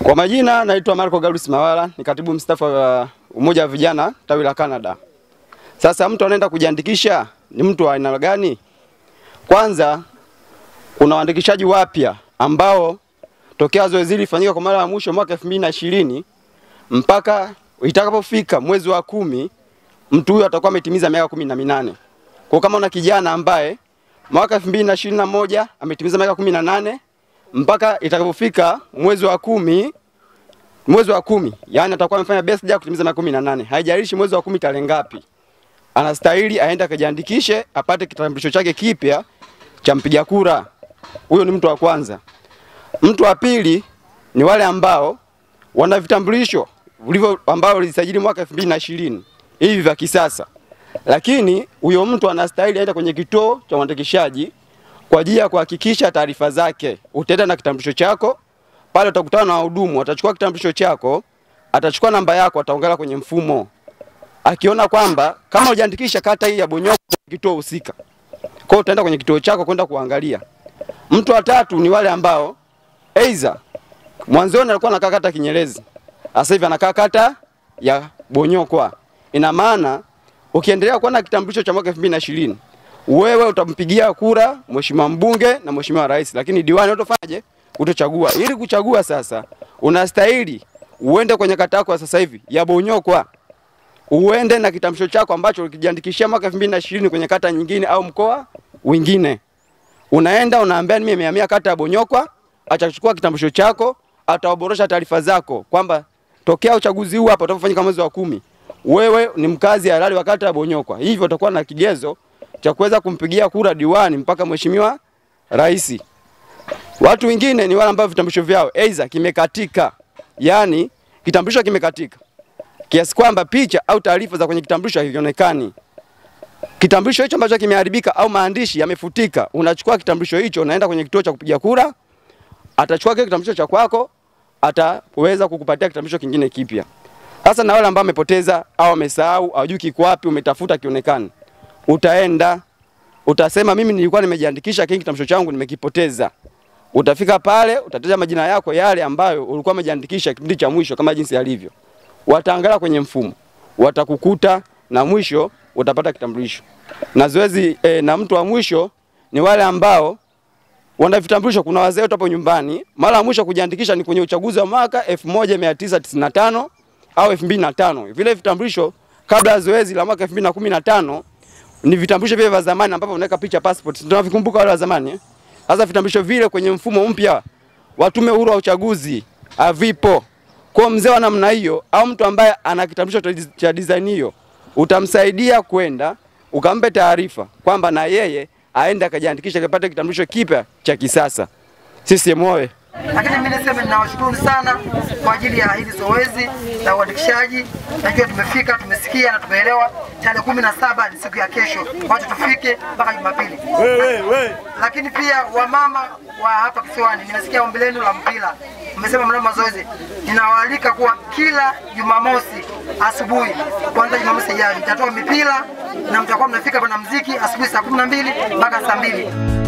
Kwa majina naitwa Marco Galus Mawala, ni katibu mstaafu wa Umoja wa Vijana tawi la Canada. Sasa mtu anaenda kujiandikisha ni mtu wa aina gani? Kwanza kuna waandikishaji wapya ambao tokea zoezi hili lifanyika kwa mara ya mwisho mwaka 2020 mpaka itakapofika mwezi wa 10 mtu huyo atakuwa ametimiza miaka 18. Kwa kama una kijana ambaye mwaka 2021 ametimiza miaka 18 mpaka itakapofika mwezi wa 10 yani atakuwa amefanya birthday kutimiza miaka 18. Haijalishi mwezi wa 10 tarehe ngapi. Anastahili aende akajiandikishe apate kitambulisho chake kipya cha mpiga kura. Huyo ni mtu wa kwanza. Mtu wa pili ni wale ambao wana vitambulisho ambao walisajili mwaka 2020 hivi vya kisasa. Lakini huyo mtu anastahili aende kwenye kituo cha uandikishaji kwa ajili ya kuhakikisha taarifa zake. Utaenda na kitambulisho chako, pale utakutana na wahudumu, atachukua kitambulisho chako, atachukua namba yako, ataongea kwenye mfumo. Akiona kwamba kama hujaandikisha kata hii ya Bonyokwa kituo husika, kwa hiyo utaenda kwenye kituo chako kwenda kuangalia. Mtu wa tatu ni wale ambao aidha mwanzoni alikuwa anakaa kata Kinyerezi, sasa hivi anakaa kata ya Bonyokwa. Ina maana ukiendelea kuwa na kitambulisho cha mwaka 2020, wewe utampigia kura mheshimiwa mbunge na mheshimiwa rais, lakini diwani utafanyaje? Utachagua. Ili kuchagua sasa unastahili uende kwenye kata yako sasa hivi ya Bonyokwa. Uende na kitambulisho chako ambacho ukijiandikishia mwaka 2020 kwenye kata nyingine au mkoa wengine. Unaenda unaambia mimi nimehamia kata ya Bonyokwa, atachukua kitambulisho chako, ataoboresha taarifa zako kwamba tokea uchaguzi huu hapa utafanyika mwezi wa 10. Wewe ni mkazi halali wa kata ya Bonyokwa. Hivyo utakuwa na kigezo cha kuweza kumpigia kura diwani mpaka mheshimiwa rais. Watu wengine ni wale ambao vitambulisho vyao aidha kimekatika. Yaani kitambulisho kimekatika kiasi kwamba picha au taarifa za kwenye kitambulisho havionekani. Kitambulisho hicho ambacho kimeharibika au maandishi yamefutika, unachukua kitambulisho hicho unaenda kwenye kituo cha kupiga kura, atachukua kile kitambulisho cha kwako, ataweza kukupatia kitambulisho kingine kipya. Sasa na wale ambao wamepoteza au wamesahau, hawajui kiko wapi, umetafuta kionekane. Utaenda, utasema mimi nilikuwa nimejiandikisha lakini kitambulisho changu nimekipoteza. Utafika pale, utataja majina yako yale ambayo ulikuwa umejiandikisha kipindi cha mwisho kama jinsi yalivyo. Wataangalia kwenye mfumo, watakukuta na mwisho utapata kitambulisho. Na zoezi na mtu wa mwisho ni wale ambao wana vitambulisho. Kuna wazee hapo nyumbani, mara ya mwisho kujiandikisha ni kwenye uchaguzi wa mwaka 1995 au 2005. Vile vitambulisho kabla ya zoezi la mwaka 2015 ni vitambulisho vile vya zamani ambapo unaweka picha passport. Tunavikumbuka wale wa zamani. Sasa vitambulisho vile kwenye mfumo mpya wa Tume Huru wa Uchaguzi havipo. Kwa mzee wa namna hiyo au mtu ambaye ana kitambulisho cha design hiyo, utamsaidia kwenda ukampe taarifa kwamba na yeye aende akajiandikisha akapate kitambulisho kipya cha kisasa. Sisi moyo. Lakini mimi niseme ninawashukuru sana kwa ajili ya hili zoezi la uandikishaji. Najua tumefika, tumesikia na tumeelewa tarehe 17 ni siku ya kesho. Watu tufike mpaka Jumapili. Lakini pia wamama wa hapa kisiwani, nimesikia ombi lenu la mpira. Mmesema mnao mazoezi. Ninawaalika kuwa kila Jumamosi asubuhi, kwanza Jumamosi ijayo nitatoa mipira na mtakuwa mnafika kwa muziki asubuhi saa 12 mpaka saa 2.